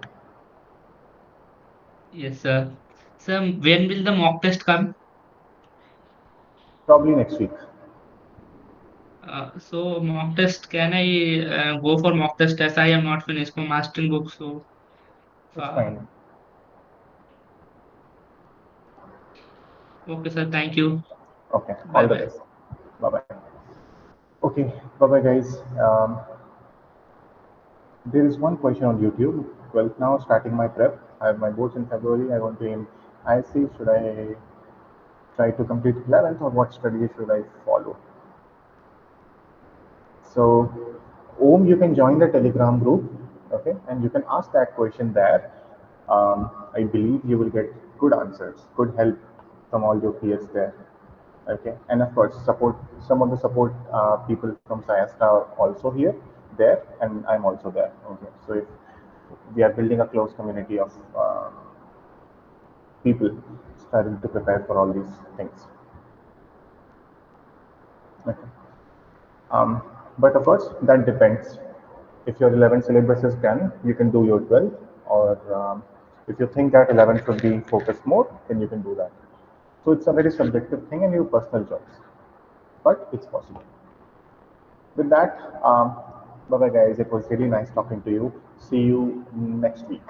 Yes, sir. So when will the mock test come? probably next week. So mock test, can I go for mock test as I am not finished my mastering book? So It's uh, fine. okay, sir. Thank you. Okay, all Bye the bye. best. Bye bye. Okay, bye bye, guys. There is one question on YouTube. 12th now, starting my prep. I have my boards in February. I want to aim IISc. Should I try to complete 11th or what strategy should I follow? So, Om, you can join the Telegram group, okay, and you can ask that question there. I believe you will get good answers, good help from all your peers there, okay, and of course, support some of the support people from SciAstra are also there, and I'm also there, okay. So if we are building a close community of people starting to prepare for all these things. Okay. Um, but of course, that depends. If your 11 syllabuses can, you can do your 12, or if you think that 11 should be focused more, then you can do that. So it's a very subjective thing and your personal choice, but it's possible. With that, bye bye guys. It was really nice talking to you. See you next week.